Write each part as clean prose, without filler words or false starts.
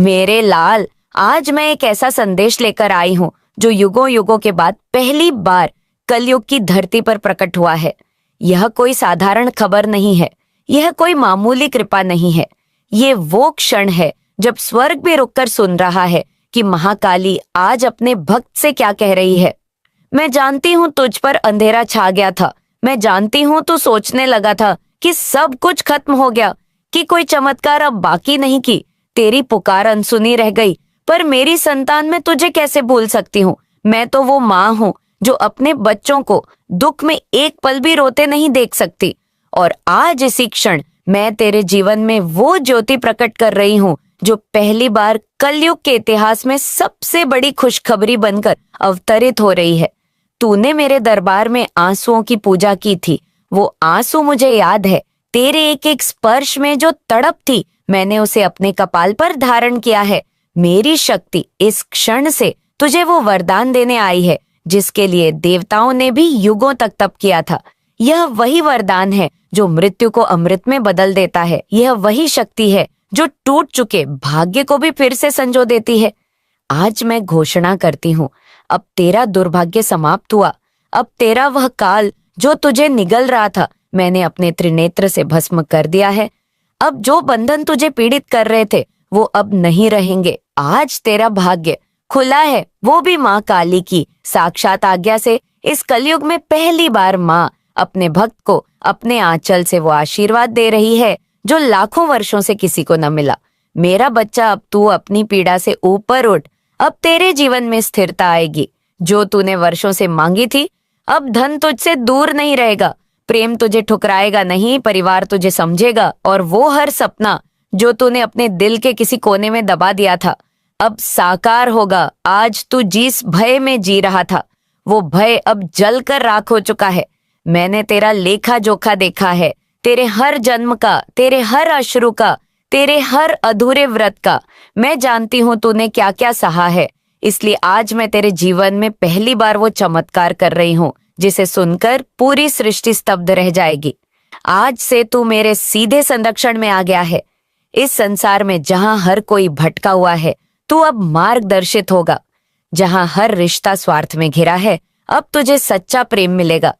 मेरे लाल, आज मैं एक ऐसा संदेश लेकर आई हूँ जो युगों युगों के बाद पहली बार कलयुग की धरती पर प्रकट हुआ है। यह कोई साधारण खबर नहीं है, यह कोई मामूली कृपा नहीं है। ये वो क्षण है जब स्वर्ग भी रुककर सुन रहा है कि महाकाली आज अपने भक्त से क्या कह रही है। मैं जानती हूँ तुझ पर अंधेरा छा गया था। मैं जानती हूँ तू सोचने लगा था कि सब कुछ खत्म हो गया, कि कोई चमत्कार अब बाकी नहीं, की तेरी पुकार अनसुनी रह गई। पर मेरी संतान, मैं तुझे कैसे भूल सकती हूँ। मैं तो वो माँ हूँ जो अपने बच्चों को दुख में एक पल भी रोते नहीं देख सकती। और आज इसी क्षण मैं तेरे जीवन में वो ज्योति प्रकट कर रही हूँ जो पहली बार कलयुग के इतिहास में सबसे बड़ी खुशखबरी बनकर अवतरित हो रही है। तूने मेरे दरबार में आंसुओं की पूजा की थी। वो आंसू मुझे याद है। तेरे एक एक स्पर्श में जो तड़प थी, मैंने उसे अपने कपाल पर धारण किया है। मेरी शक्ति इस क्षण से तुझे वो वरदान देने आई है जिसके लिए देवताओं ने भी युगों तक तप किया था। यह वही वरदान है जो मृत्यु को अमृत में बदल देता है। यह वही शक्ति है जो टूट चुके भाग्य को भी फिर से संजो देती है। आज मैं घोषणा करती हूँ, अब तेरा दुर्भाग्य समाप्त हुआ। अब तेरा वह काल जो तुझे निगल रहा था, मैंने अपने त्रिनेत्र से भस्म कर दिया है। अब जो बंधन तुझे पीड़ित कर रहे थे वो अब नहीं रहेंगे। आज तेरा भाग्य खुला है, वो भी माँ काली की साक्षात आज्ञा से। इस कलयुग में पहली बार माँ अपने भक्त को अपने आंचल से वो आशीर्वाद दे रही है जो लाखों वर्षों से किसी को न मिला। मेरा बच्चा, अब तू अपनी पीड़ा से ऊपर उठ। अब तेरे जीवन में स्थिरता आएगी जो तूने वर्षों से मांगी थी। अब धन तुझसे दूर नहीं रहेगा, प्रेम तुझे ठुकराएगा नहीं, परिवार तुझे समझेगा। और वो हर सपना जो तूने अपने दिल के किसी कोने में दबा दिया था, अब साकार होगा। आज तू जिस भय में जी रहा था, वो भय अब जल कर राख हो चुका है। मैंने तेरा लेखा जोखा देखा है, तेरे हर जन्म का, तेरे हर अश्रु का, तेरे हर अधूरे व्रत का। मैं जानती हूँ तूने क्या क्या सहा है, इसलिए आज मैं तेरे जीवन में पहली बार वो चमत्कार कर रही हूँ जिसे सुनकर पूरी सृष्टि स्तब्ध रह जाएगी। आज से तू मेरे सीधे संरक्षण में आ गया है। इस संसार में जहाँ हर कोई भटका हुआ है, तू अब मार्गदर्शित होगा। जहाँ हर रिश्ता स्वार्थ में घिरा है, अब तुझे सच्चा प्रेम मिलेगा।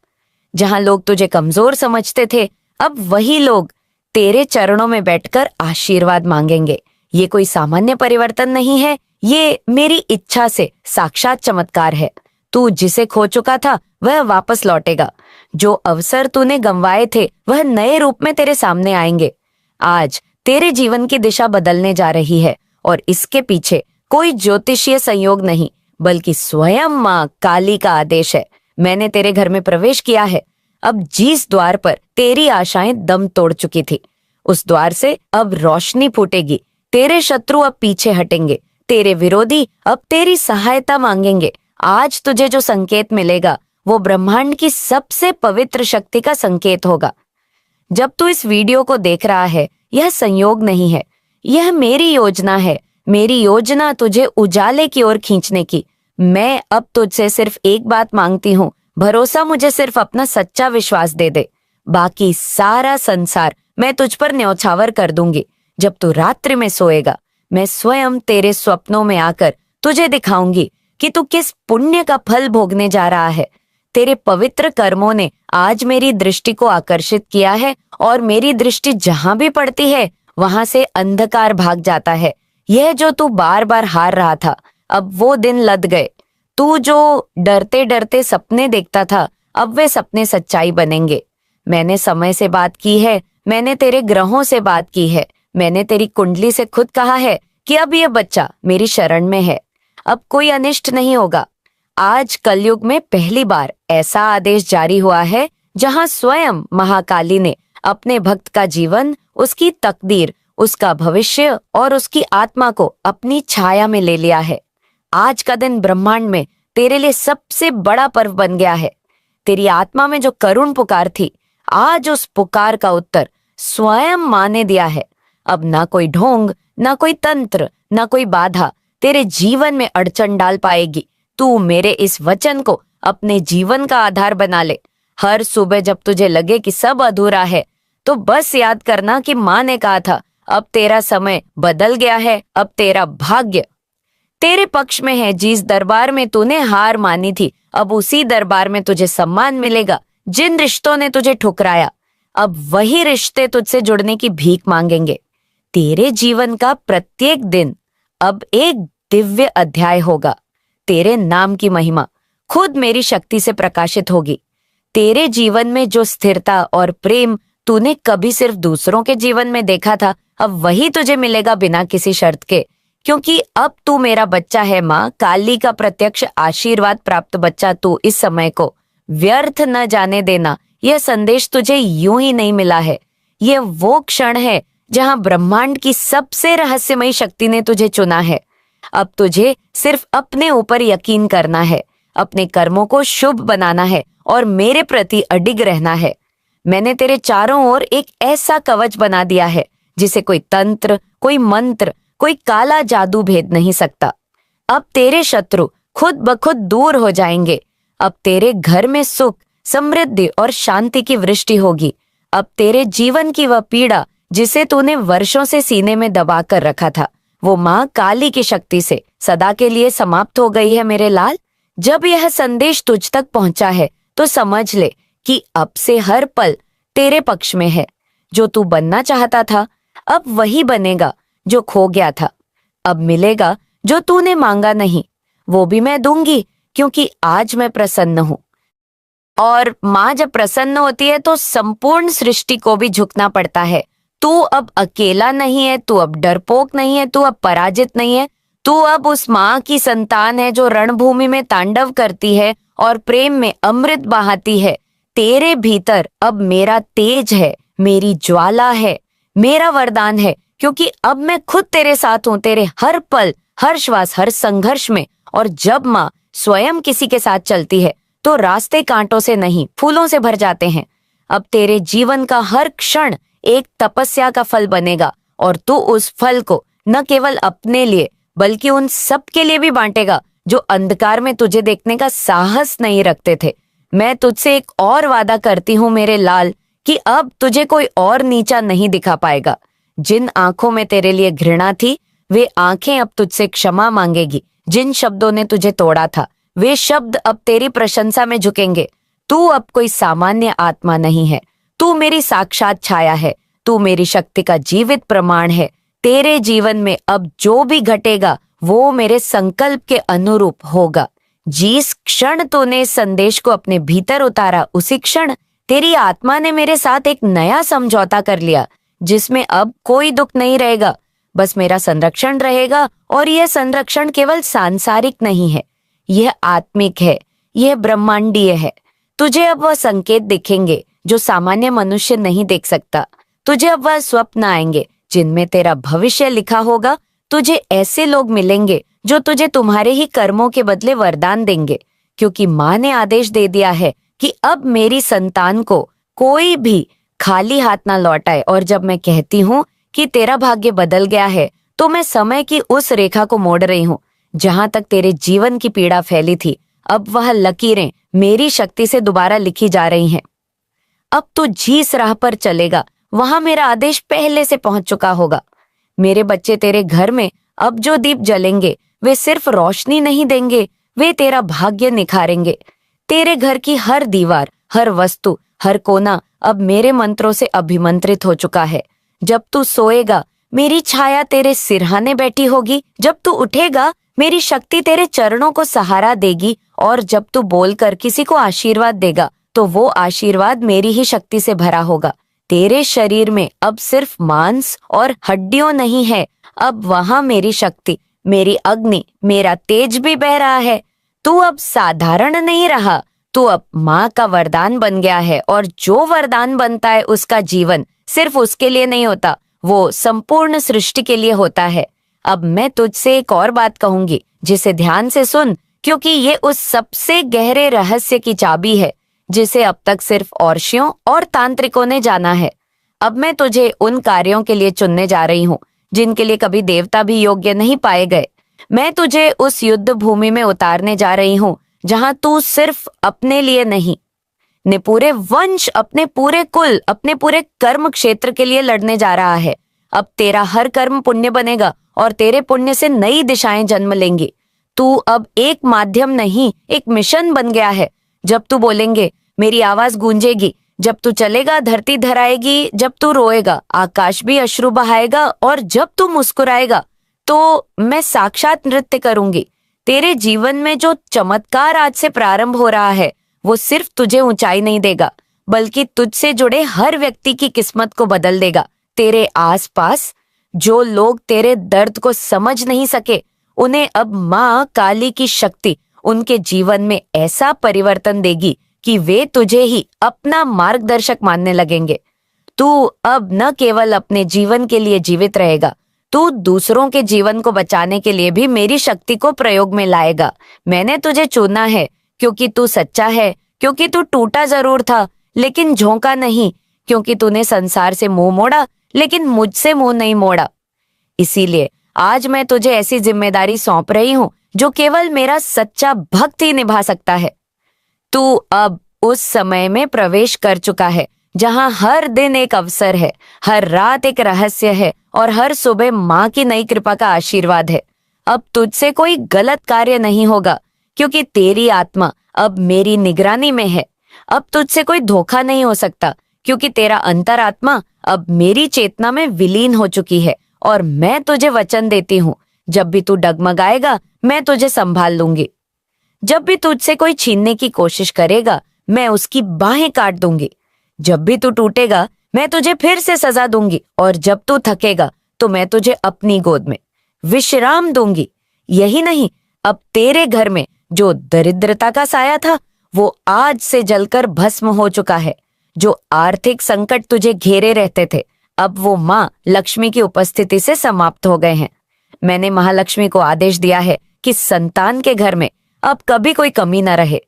जहाँ लोग तुझे कमजोर समझते थे, अब वही लोग तेरे चरणों में बैठकर आशीर्वाद मांगेंगे। ये कोई सामान्य परिवर्तन नहीं है, ये मेरी इच्छा से साक्षात चमत्कार है। तू जिसे खो चुका था वह वापस लौटेगा। जो अवसर तूने गंवाए थे वह नए रूप में तेरे सामने आएंगे। आज तेरे जीवन की दिशा बदलने जा रही है और इसके पीछे कोई ज्योतिषीय संयोग नहीं, बल्कि स्वयं माँ काली का आदेश है। मैंने तेरे घर में प्रवेश किया है। अब जिस द्वार पर तेरी आशाएं दम तोड़ चुकी थी, उस द्वार से अब रोशनी फूटेगी। तेरे शत्रु अब पीछे हटेंगे, तेरे विरोधी अब तेरी सहायता मांगेंगे। आज तुझे जो संकेत मिलेगा वो ब्रह्मांड की सबसे पवित्र शक्ति का संकेत होगा। जब तू इस वीडियो को देख रहा है, यह संयोग नहीं है, यह मेरी योजना है। मेरी योजना तुझे उजाले की ओर खींचने की। मैं अब तुझसे सिर्फ एक बात मांगती हूँ, भरोसा मुझे सिर्फ अपना सच्चा विश्वास दे दे। बाकी सारा संसार मैं तुझ पर न्यौछावर कर दूंगी। जब तू रात्रि में सोएगा, मैं स्वयं तेरे स्वप्नों में आकर तुझे दिखाऊंगी कि तू किस पुण्य का फल भोगने जा रहा है। तेरे पवित्र कर्मों ने आज मेरी दृष्टि को आकर्षित किया है और मेरी दृष्टि जहां भी पड़ती है वहां से अंधकार भाग जाता है। यह जो तू बार बार हार रहा था, अब वो दिन लद गए। तू जो डरते डरते सपने देखता था, अब वे सपने सच्चाई बनेंगे। मैंने समय से बात की है, मैंने तेरे ग्रहों से बात की है, मैंने तेरी कुंडली से खुद कहा है कि अब यह बच्चा मेरी शरण में है। अब कोई अनिष्ट नहीं होगा। आज कलयुग में पहली बार ऐसा आदेश जारी हुआ है जहां स्वयं महाकाली ने अपने भक्त का जीवन, उसकी तकदीर, उसका भविष्य और उसकी आत्मा को अपनी छाया में ले लिया है। आज का दिन ब्रह्मांड में तेरे लिए सबसे बड़ा पर्व बन गया है। तेरी आत्मा में जो करुण पुकार थी, आज उस पुकार का उत्तर स्वयं मां ने दिया है। अब ना कोई ढोंग, ना कोई तंत्र, ना कोई बाधा तेरे जीवन में अड़चन डाल पाएगी। तू मेरे इस वचन को अपने जीवन का आधार बना ले। हर सुबह जब तुझे लगे कि सब अधूरा है, तो बस याद करना कि माँ ने कहा था, अब तेरा समय बदल गया है, अब तेरा भाग्य तेरे पक्ष में है। जिस दरबार में तूने हार मानी थी, अब उसी दरबार में तुझे सम्मान मिलेगा। जिन रिश्तों ने तुझे ठुकराया, अब वही रिश्ते तुझसे जुड़ने की भीख मांगेंगे। तेरे जीवन का प्रत्येक दिन अब एक दिव्य अध्याय होगा। तेरे नाम की महिमा खुद मेरी शक्ति से प्रकाशित होगी। तेरे जीवन में जो स्थिरता और प्रेम तूने कभी सिर्फ दूसरों के जीवन में देखा था, अब वही तुझे मिलेगा बिना किसी शर्त के, क्योंकि अब तू मेरा बच्चा है। माँ काली का प्रत्यक्ष आशीर्वाद प्राप्त बच्चा तू इस समय को व्यर्थ न जाने देना। यह संदेश तुझे यूं ही नहीं मिला है। यह वो क्षण है जहां ब्रह्मांड की सबसे रहस्यमयी शक्ति ने तुझे चुना है। अब तुझे सिर्फ अपने ऊपर यकीन करना है, अपने कर्मों को शुभ बनाना है और मेरे प्रति अडिग रहना है। मैंने तेरे चारों ओर एक ऐसा कवच बना दिया है जिसे कोई तंत्र, कोई मंत्र, कोई काला जादू भेद नहीं सकता। अब तेरे शत्रु खुद ब खुद दूर हो जाएंगे। अब तेरे घर में सुख, समृद्धि और शांति की वृष्टि होगी। अब तेरे जीवन की वह पीड़ा जिसे तूने वर्षों से सीने में दबा कर रखा था, वो माँ काली की शक्ति से सदा के लिए समाप्त हो गई है मेरे लाल। जब यह संदेश तुझ तक पहुंचा है तो समझ ले कि अब से हर पल तेरे पक्ष में है। जो तू बनना चाहता था अब वही बनेगा जो खो गया था। अब मिलेगा जो तूने मांगा नहीं, वो भी मैं दूंगी, क्योंकि आज मैं प्रसन्न हूं। और माँ जब प्रसन्न होती है तो संपूर्ण सृष्टि को भी झुकना पड़ता है। तू अब अकेला नहीं है, तू अब डरपोक नहीं है, तू अब पराजित नहीं है। तू अब उस माँ की संतान है जो रणभूमि में तांडव करती है और प्रेम में अमृत बहाती है। तेरे भीतर अब मेरा तेज है, मेरी ज्वाला है, मेरा वरदान है, क्योंकि अब मैं खुद तेरे साथ हूं, तेरे हर पल, हर श्वास, हर संघर्ष में। और जब माँ स्वयं किसी के साथ चलती है तो रास्ते कांटों से नहीं, फूलों से भर जाते हैं। अब तेरे जीवन का हर क्षण एक तपस्या का फल बनेगा और तू उस फल को न केवल अपने लिए बल्कि उन सब के लिए भी बांटेगा जो अंधकार में तुझे देखने का साहस नहीं रखते थे। मैं तुझसे एक और वादा करती हूँ मेरे लाल कि अब तुझे कोई और नीचा नहीं दिखा पाएगा। जिन आंखों में तेरे लिए घृणा थी, वे आंखें अब तुझसे क्षमा मांगेगी। जिन शब्दों ने तुझे तोड़ा था, वे शब्द अब तेरी प्रशंसा में झुकेंगे। तू अब कोई सामान्य आत्मा नहीं है, तू मेरी साक्षात छाया है, तू मेरी शक्ति का जीवित प्रमाण है। तेरे जीवन में अब जो भी घटेगा वो मेरे संकल्प के अनुरूप होगा। जिस क्षण तूने इस संदेश को अपने भीतर उतारा, उसी क्षण तेरी आत्मा ने मेरे साथ एक नया समझौता कर लिया, जिसमें अब कोई दुख नहीं रहेगा, बस मेरा संरक्षण रहेगा। और यह संरक्षण केवल सांसारिक नहीं है, यह आत्मिक है, यह ब्रह्मांडीय है। तुझे अब वह संकेत दिखेंगे जो सामान्य मनुष्य नहीं देख सकता। तुझे अब वह स्वप्न आएंगे जिनमें तेरा भविष्य लिखा होगा। तुझे ऐसे लोग मिलेंगे जो तुझे तुम्हारे ही कर्मों के बदले वरदान देंगे, क्योंकि माँ ने आदेश दे दिया है कि अब मेरी संतान को कोई भी खाली हाथ ना लौटाए। और जब मैं कहती हूँ कि तेरा भाग्य बदल गया है, तो मैं समय की उस रेखा को मोड़ रही हूँ जहां तक तेरे जीवन की पीड़ा फैली थी। अब वह लकीरें मेरी शक्ति से दोबारा लिखी जा रही हैं। अब तू जिस राह पर चलेगा वहां मेरा आदेश पहले से पहुंच चुका होगा। मेरे बच्चे, तेरे घर में अब जो दीप जलेंगे वे सिर्फ रोशनी नहीं देंगे, वे तेरा भाग्य निखारेंगे। तेरे घर की हर दीवार, हर वस्तु, हर कोना अब मेरे मंत्रों से अभिमंत्रित हो चुका है। जब तू सोएगा मेरी छाया तेरे सिरहाने बैठी होगी, जब तू उठेगा मेरी शक्ति तेरे चरणों को सहारा देगी, और जब तू बोलकर किसी को आशीर्वाद देगा तो वो आशीर्वाद मेरी ही शक्ति से भरा होगा। तेरे शरीर में अब सिर्फ मांस और हड्डियों नहीं है, अब वहां मेरी शक्ति, मेरी अग्नि, मेरा तेज भी बह रहा है। तू अब साधारण नहीं रहा, तू अब माँ का वरदान बन गया है। और जो वरदान बनता है उसका जीवन सिर्फ उसके लिए नहीं होता, वो संपूर्ण सृष्टि के लिए होता है। अब मैं तुझसे एक और बात कहूंगी, जिसे ध्यान से सुन, क्योंकि ये उस सबसे गहरे रहस्य की चाबी है जिसे अब तक सिर्फ औरशियों और तांत्रिकों ने जाना है। अब मैं तुझे उन कार्यों के लिए चुनने जा रही हूँ जिनके लिए कभी देवता भी योग्य नहीं पाए गए। मैं तुझे उस युद्ध भूमि में उतारने जा रही हूँ जहां तू सिर्फ अपने लिए नहीं, ने पूरे वंश, अपने पूरे कुल, अपने पूरे कर्म क्षेत्र के लिए लड़ने जा रहा है। अब तेरा हर कर्म पुण्य बनेगा और तेरे पुण्य से नई दिशाएं जन्म लेंगी। तू अब एक माध्यम नहीं, एक मिशन बन गया है। जब तू बोलेंगे मेरी आवाज गूंजेगी, जब तू चलेगा धरती धराएगी, जब तू रोएगा आकाश भी अश्रु बहाएगा, और जब तू मुस्कुराएगा तो मैं साक्षात नृत्य करूंगी। तेरे जीवन में जो चमत्कार आज से प्रारंभ हो रहा है वो सिर्फ तुझे ऊंचाई नहीं देगा, बल्कि तुझसे जुड़े हर व्यक्ति की किस्मत को बदल देगा। तेरे आसपास जो लोग तेरे दर्द को समझ नहीं सके, उन्हें अब माँ काली की शक्ति उनके जीवन में ऐसा परिवर्तन देगी कि वे तुझे ही अपना मार्गदर्शक मानने लगेंगे। तू अब न केवल अपने जीवन के लिए जीवित रहेगा, तू दूसरों के जीवन को बचाने के लिए भी मेरी शक्ति को प्रयोग में लाएगा। मैंने तुझे चुना है क्योंकि तू सच्चा है, क्योंकि तू टूटा जरूर था लेकिन झोंका नहीं, क्योंकि तूने संसार से मुंह मोड़ा लेकिन मुझसे मुंह नहीं मोड़ा। इसीलिए आज मैं तुझे ऐसी जिम्मेदारी सौंप रही हूं जो केवल मेरा सच्चा भक्त ही निभा सकता है। तू अब उस समय में प्रवेश कर चुका है जहां हर दिन एक अवसर है, हर रात एक रहस्य है और हर सुबह माँ की नई कृपा का आशीर्वाद है। अब तुझसे कोई गलत कार्य नहीं होगा क्योंकि तेरी आत्मा अब मेरी निगरानी में है। अब तुझसे कोई धोखा नहीं हो सकता क्योंकि तेरा अंतरात्मा अब मेरी चेतना में विलीन हो चुकी है, और मैं तुझे वचन देती हूँ जब भी तू डगमगाएगा मैं तुझे संभाल लूंगी। जब भी तुझसे कोई छीनने की कोशिश करेगा मैं उसकी बाहें काट दूंगी। जब भी तू टूटेगा मैं तुझे फिर से सजा दूंगी, और जब तू थकेगा तो मैं तुझे अपनी गोद में विश्राम दूंगी। यही नहीं, अब तेरे घर में जो दरिद्रता का साया था वो आज से जलकर भस्म हो चुका है। जो आर्थिक संकट तुझे घेरे रहते थे अब वो माँ लक्ष्मी की उपस्थिति से समाप्त हो गए हैं। मैंने महालक्ष्मी को आदेश दिया है कि संतान के घर में अब कभी कोई कमी न रहे,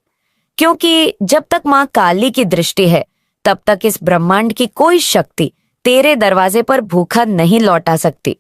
क्योंकि जब तक माँ काली की दृष्टि है तब तक इस ब्रह्मांड की कोई शक्ति तेरे दरवाजे पर भूखा नहीं लौटा सकती।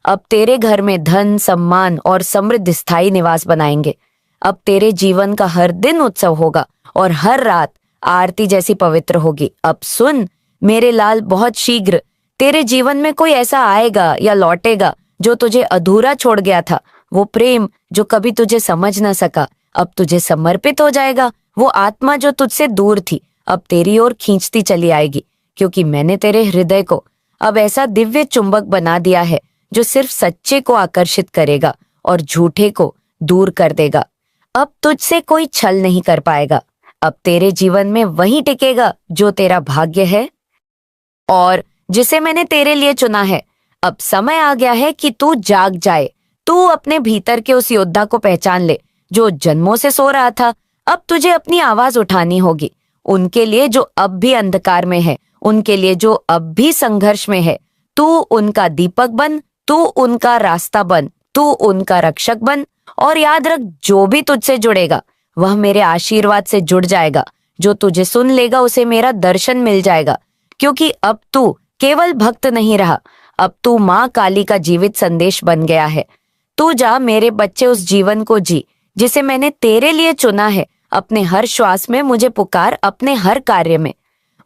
अब तेरे घर में धन, सम्मान और समृद्ध स्थायी निवास बनाएंगे। अब तेरे जीवन का हर दिन उत्सव होगा और हर रात आरती जैसी पवित्र होगी। अब सुन मेरे लाल, बहुत शीघ्र तेरे जीवन में कोई ऐसा आएगा या लौटेगा जो तुझे अधूरा छोड़ गया था। वो प्रेम जो कभी तुझे समझ न सका अब तुझे समर्पित हो जाएगा। वो आत्मा जो तुझसे दूर थी अब तेरी ओर खींचती चली आएगी, क्योंकि मैंने तेरे हृदय को अब ऐसा दिव्य चुंबक बना दिया है जो सिर्फ सच्चे को आकर्षित करेगा और झूठे को दूर कर देगा। अब तुझसे कोई छल नहीं कर पाएगा। अब तेरे जीवन में वही टिकेगा जो तेरा भाग्य है और जिसे मैंने तेरे लिए चुना है। अब समय आ गया है कि तू जाग जाए। तू अपने भीतर के उस योद्धा को पहचान ले जो जन्मों से सो रहा था। अब तुझे अपनी आवाज उठानी होगी उनके लिए जो अब भी अंधकार में है, उनके लिए जो अब भी संघर्ष में है। तू उनका दीपक बन, तू उनका रास्ता बन, तू उनका रक्षक बन। और याद रख, जो भी तुझसे जुड़ेगा वह मेरे आशीर्वाद से जुड़ जाएगा। जो तुझे सुन लेगा उसे मेरा दर्शन मिल जाएगा, क्योंकि अब तू केवल भक्त नहीं रहा, अब तू माँ काली का जीवित संदेश बन गया है। तू जा मेरे बच्चे उस जीवन को जी जिसे मैंने तेरे लिए चुना है। अपने हर श्वास में मुझे पुकार, अपने हर कार्य में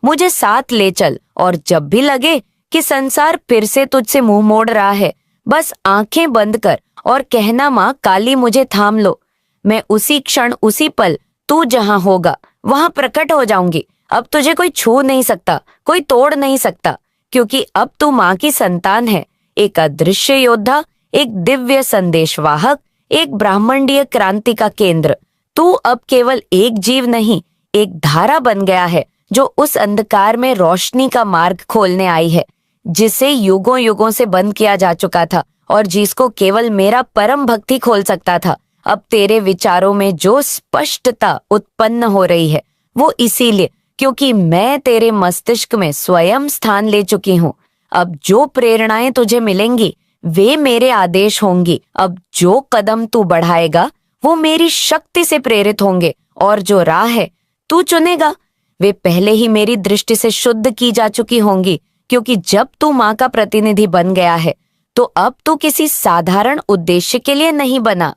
मुझे साथ ले चल। और जब भी लगे कि संसार फिर से तुझसे मुंह मोड़ रहा है, बस आंखें बंद कर और कहना, माँ काली मुझे थाम लो। मैं उसी क्षण, उसी पल तू जहां होगा वहां प्रकट हो जाऊंगी। अब तुझे कोई छू नहीं सकता, कोई तोड़ नहीं सकता, क्योंकि अब तू माँ की संतान है। एक अदृश्य योद्धा, एक दिव्य संदेशवाहक, एक ब्रह्मांडीय क्रांति का केंद्र। तू अब केवल एक जीव नहीं, एक धारा बन गया है जो उस अंधकार में रोशनी का मार्ग खोलने आई है, जिसे युगों युगों से बंद किया जा चुका था और जिसको केवल मेरा परम भक्ति खोल सकता था। अब तेरे विचारों में जो स्पष्टता उत्पन्न हो रही है वो इसीलिए क्योंकि मैं तेरे मस्तिष्क में स्वयं स्थान ले चुकी हूँ। अब जो प्रेरणाएं तुझे मिलेंगी वे मेरे आदेश होंगी। अब जो कदम तू बढ़ाएगा वो मेरी शक्ति से प्रेरित होंगे, और जो राह है तू चुनेगा वे पहले ही मेरी दृष्टि से शुद्ध की जा चुकी होंगी। क्योंकि जब तू माँ का प्रतिनिधि बन गया है तो अब तू किसी साधारण उद्देश्य के लिए नहीं बना,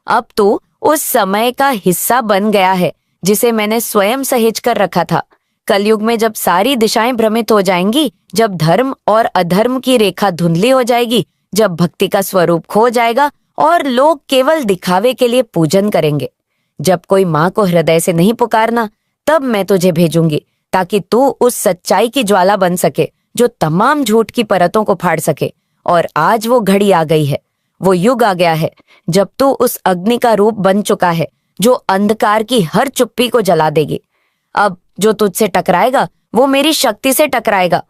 अब तू उस समय का हिस्सा बन गया है जिसे मैंने स्वयं सहेज कर रखा था। कलयुग में जब सारी दिशाएं भ्रमित हो जाएंगी, जब धर्म और अधर्म की रेखा धुंधली हो जाएगी, जब भक्ति का स्वरूप खो जाएगा और लोग केवल दिखावे के लिए पूजन करेंगे, जब कोई माँ को हृदय से नहीं पुकारना, तब मैं तुझे भेजूंगी ताकि तू उस सच्चाई की ज्वाला बन सके जो तमाम झूठ की परतों को फाड़ सके। और आज वो घड़ी आ गई है, वो युग आ गया है जब तू उस अग्नि का रूप बन चुका है जो अंधकार की हर चुप्पी को जला देगी। अब जो तुझसे टकराएगा वो मेरी शक्ति से टकराएगा।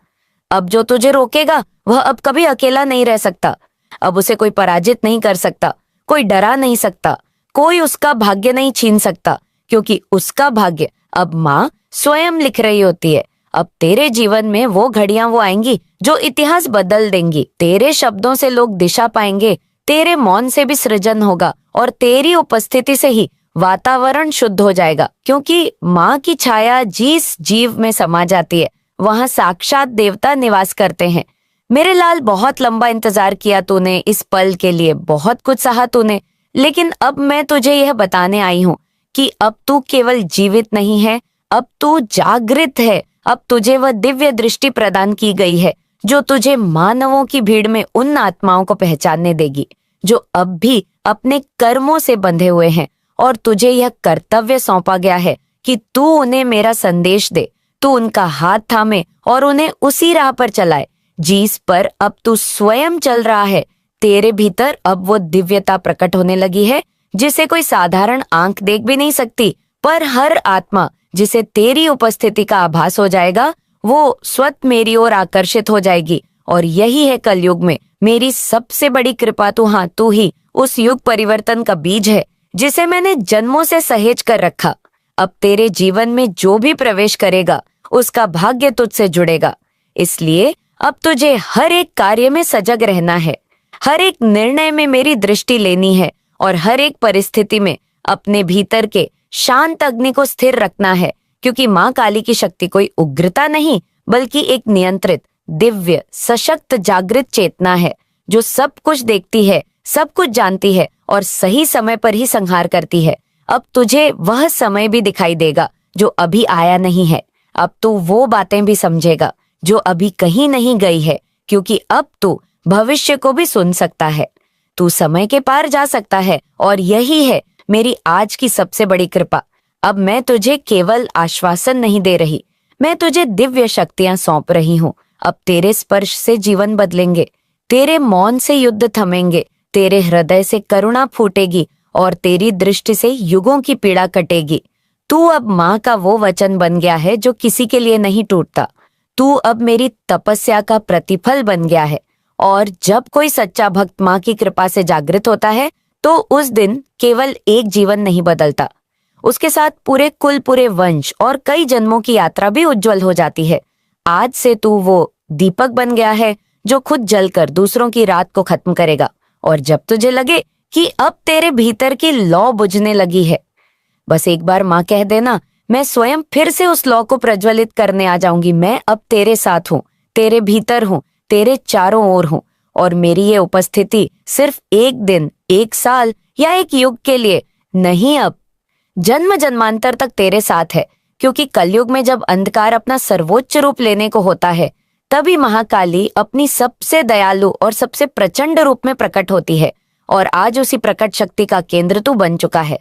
अब जो तुझे रोकेगा वह अब कभी अकेला नहीं रह सकता। अब उसे कोई पराजित नहीं कर सकता, कोई डरा नहीं सकता, कोई उसका भाग्य नहीं छीन सकता, क्योंकि उसका भाग्य अब माँ स्वयं लिख रही होती है। अब तेरे जीवन में वो घड़ियां वो आएंगी जो इतिहास बदल देंगी। तेरे शब्दों से लोग दिशा पाएंगे, तेरे मौन से भी सृजन होगा और तेरी उपस्थिति से ही वातावरण शुद्ध हो जाएगा, क्योंकि माँ की छाया जिस जीव में समा जाती है वहां साक्षात देवता निवास करते हैं। मेरे लाल, बहुत लंबा इंतजार किया तूने इस पल के लिए, बहुत कुछ सहा तूने, लेकिन अब मैं तुझे यह बताने आई हूँ कि अब तू केवल जीवित नहीं है, अब तू जागृत है। अब तुझे वह दिव्य दृष्टि प्रदान की गई है जो तुझे मानवों की भीड़ में उन आत्माओं को पहचानने देगी जो अब भी अपने कर्मों से बंधे हुए हैं, और तुझे यह कर्तव्य सौंपा गया है कि तू उन्हें मेरा संदेश दे, तू उनका हाथ थामे और उन्हें उसी राह पर चलाए जिस पर अब तू स्वयं चल रहा है। तेरे भीतर अब वो दिव्यता प्रकट होने लगी है जिसे कोई साधारण आंख देख भी नहीं सकती, पर हर आत्मा जिसे तेरी उपस्थिति का आभास हो जाएगा वो स्वतः मेरी ओर आकर्षित हो जाएगी। और यही है कलयुग में मेरी सबसे बड़ी कृपा। तू ही उस युग परिवर्तन का बीज है जिसे मैंने जन्मों से सहेज कर रखा। अब तेरे जीवन में जो भी प्रवेश करेगा उसका भाग्य तुझसे जुड़ेगा। इसलिए अब तुझे हर एक कार्य में सजग रहना है, हर एक निर्णय में मेरी दृष्टि लेनी है और हर एक परिस्थिति में अपने भीतर के शांत अग्नि को स्थिर रखना है, क्योंकि माँ काली की शक्ति कोई उग्रता नहीं बल्कि एक नियंत्रित, दिव्य, सशक्त, जागृत चेतना है जो सब कुछ देखती है, सब कुछ जानती है और सही समय पर ही संहार करती है। अब तुझे वह समय भी दिखाई देगा जो अभी आया नहीं है। अब तू वो बातें भी समझेगा जो अभी कहीं नहीं गई है, क्योंकि अब तू भविष्य को भी सुन सकता है। तू समय के पार जा सकता है और यही है मेरी आज की सबसे बड़ी कृपा। अब मैं तुझे केवल आश्वासन नहीं दे रही, मैं तुझे दिव्य शक्तियां सौंप रही हूँ। अब तेरे स्पर्श से जीवन बदलेंगे, तेरे मौन से युद्ध थमेंगे, तेरे हृदय से करुणा फूटेगी और तेरी दृष्टि से युगों की पीड़ा कटेगी। तू अब माँ का वो वचन बन गया है जो किसी के लिए नहीं टूटता। तू अब मेरी तपस्या का प्रतिफल बन गया है। और जब कोई सच्चा भक्त माँ की कृपा से जागृत होता है तो उस दिन केवल एक जीवन नहीं बदलता, उसके साथ पूरे कुल, पूरे वंश और कई जन्मों की यात्रा भी उज्जवल हो जाती है। आज से तू वो दीपक बन गया है जो खुद जलकर दूसरों की रात को खत्म करेगा। और जब तुझे लगे कि अब तेरे भीतर की लौ बुझने लगी है, बस एक बार माँ कह देना, मैं स्वयं फिर से उस लौ को प्रज्वलित करने आ जाऊंगी। मैं अब तेरे साथ हूँ, तेरे भीतर हूँ, तेरे चारों ओर हूँ। और मेरी ये उपस्थिति सिर्फ एक दिन, एक साल या एक युग के लिए नहीं, अब जन्म जन्मांतर तक तेरे साथ है। क्योंकि कलयुग में जब अंधकार अपना सर्वोच्च रूप लेने को होता है, तभी महाकाली अपनी सबसे दयालु और सबसे प्रचंड रूप में प्रकट होती है। और आज उसी प्रकट शक्ति का केंद्र तू बन चुका है।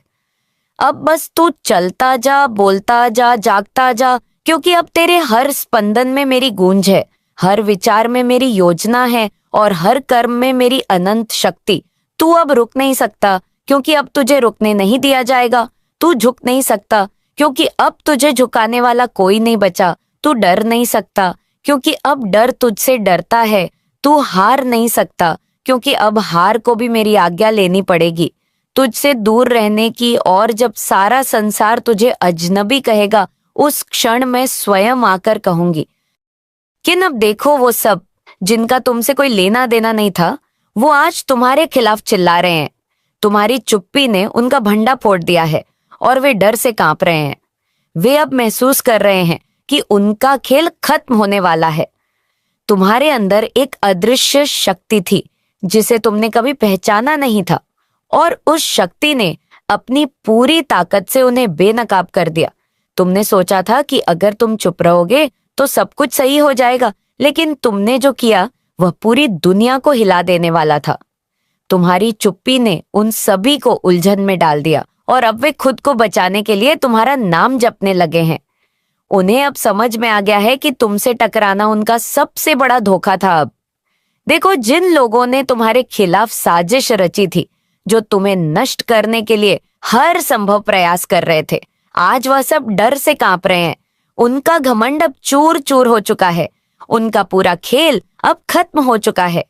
अब बस तू चलता जा, बोलता जा, जागता जा, क्योंकि अब तेरे हर स्पंदन में मेरी गूंज है, हर विचार में मेरी योजना है और हर कर्म में मेरी अनंत शक्ति। तू अब रुक नहीं सकता, क्योंकि अब तुझे रुकने नहीं दिया जाएगा। तू झुक नहीं सकता, क्योंकि अब तुझे झुकाने वाला कोई नहीं बचा। तू डर नहीं सकता, क्योंकि अब डर तुझसे डरता है। तू हार नहीं सकता, क्योंकि अब हार को भी मेरी आज्ञा लेनी पड़ेगी तुझसे दूर रहने की। और जब सारा संसार तुझे अजनबी कहेगा, उस क्षण मैं स्वयं आकर कहूंगी, किन अब देखो वो सब जिनका तुमसे कोई लेना देना नहीं था, वो आज तुम्हारे खिलाफ चिल्ला रहे हैं। तुम्हारी चुप्पी ने उनका भंडा फोड़ दिया है और वे डर से कांप रहे हैं। वे अब महसूस कर रहे हैं कि उनका खेल खत्म होने वाला है। तुम्हारे अंदर एक अदृश्य शक्ति थी जिसे तुमने कभी पहचाना नहीं था, और उस शक्ति ने अपनी पूरी ताकत से उन्हें बेनकाब कर दिया। तुमने सोचा था कि अगर तुम चुप रहोगे तो सब कुछ सही हो जाएगा, लेकिन तुमने जो किया वह पूरी दुनिया को हिला देने वाला था। तुम्हारी चुप्पी ने उन सभी को उलझन में डाल दिया और अब वे खुद को बचाने के लिए तुम्हारा नाम जपने लगे हैं। उन्हें अब समझ में आ गया है कि तुमसे टकराना उनका सबसे बड़ा धोखा था। अब देखो, जिन लोगों ने तुम्हारे खिलाफ साजिश रची थी, जो तुम्हें नष्ट करने के लिए हर संभव प्रयास कर रहे थे, आज वह सब डर से कांप रहे हैं। उनका घमंड अब चूर चूर हो चुका है। उनका पूरा खेल अब खत्म हो चुका है।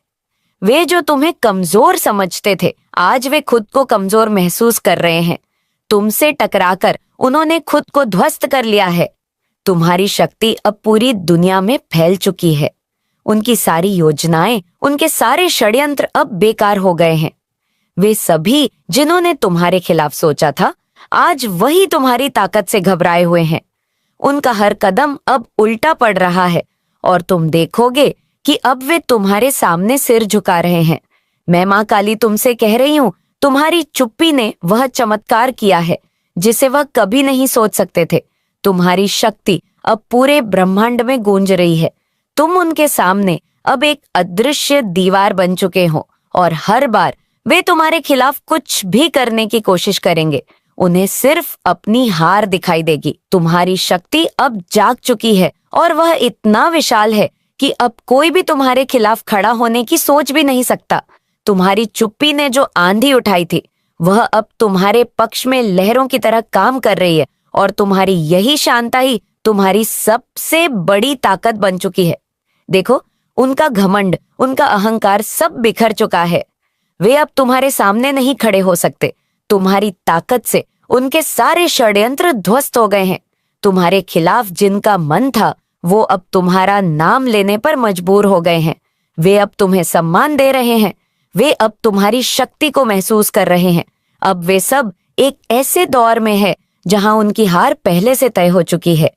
वे जो तुम्हें कमजोर समझते थे, आज वे खुद को कमजोर महसूस कर रहे हैं। तुमसे टकराकर उन्होंने खुद को ध्वस्त कर लिया है। तुम्हारी शक्ति अब पूरी दुनिया में फैल चुकी है। उनकी सारी योजनाएं, उनके सारे षड्यंत्र अब बेकार हो गए हैं। वे सभी जिन्होंने तुम्हारे खिलाफ सोचा था, आज वही तुम्हारी ताकत से घबराए हुए हैं। उनका हर कदम अब उल्टा पड़ रहा है और तुम देखोगे कि अब वे तुम्हारे सामने सिर झुका रहे हैं। मैं मां काली तुमसे कह रही हूं, तुम्हारी चुप्पी ने वह चमत्कार किया है जिसे वह कभी नहीं सोच सकते थे। तुम्हारी शक्ति अब पूरे ब्रह्मांड में गूंज रही है। तुम उनके सामने अब एक अदृश्य दीवार बन चुके हो और हर बार वे तुम्हारे खिलाफ कुछ भी करने की कोशिश करेंगे, उन्हें सिर्फ अपनी हार दिखाई देगी। तुम्हारी शक्ति अब जाग चुकी है और वह इतना विशाल है कि अब कोई भी तुम्हारे खिलाफ खड़ा होने की सोच भी नहीं सकता। तुम्हारी चुप्पी ने जो आंधी उठाई थी, वह अब तुम्हारे पक्ष में लहरों की तरह काम कर रही है और तुम्हारी यही शांता ही तुम्हारी सबसे बड़ी ताकत बन चुकी है। देखो, उनका घमंड, उनका अहंकार सब बिखर चुका है। वे अब तुम्हारे सामने नहीं खड़े हो सकते। तुम्हारी ताकत से उनके सारे षड्यंत्र ध्वस्त हो गए हैं। तुम्हारे खिलाफ जिनका मन था, वो अब तुम्हारा नाम लेने पर मजबूर हो गए हैं। वे अब तुम्हें सम्मान दे रहे हैं। वे अब तुम्हारी शक्ति को महसूस कर रहे हैं। अब वे सब एक ऐसे दौर में है जहां उनकी हार पहले से तय हो चुकी है।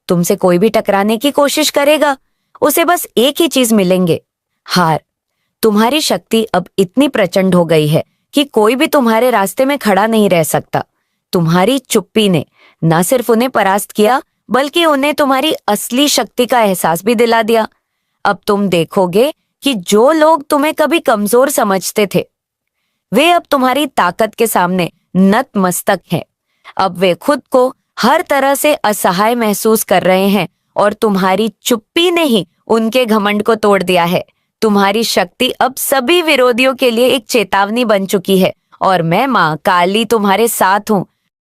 तुमसे कोई भी टकराने की कोशिश करेगा, उसे बस एक ही चीज मिलेंगे, हार। तुम्हारी शक्ति अब इतनी प्रचंड हो गई है कि कोई भी तुम्हारे रास्ते में खड़ा नहीं रह सकता। तुम्हारी चुप्पी ने न सिर्फ उन्हें परास्त किया, बल्कि उन्हें तुम्हारी असली शक्ति का एहसास भी दिला दिया। अब तुम देखोगे कि जो लोग तुम्हें कभी कमजोर समझते थे, वे अब तुम्हारी ताकत के सामने नतमस्तक हैं। अब वे खुद को हर तरह से असहाय महसूस कर रहे हैं और तुम्हारी चुप्पी ने ही उनके घमंड को तोड़ दिया है। तुम्हारी शक्ति अब सभी विरोधियों के लिए एक चेतावनी बन चुकी है और मैं मां काली तुम्हारे साथ हूं।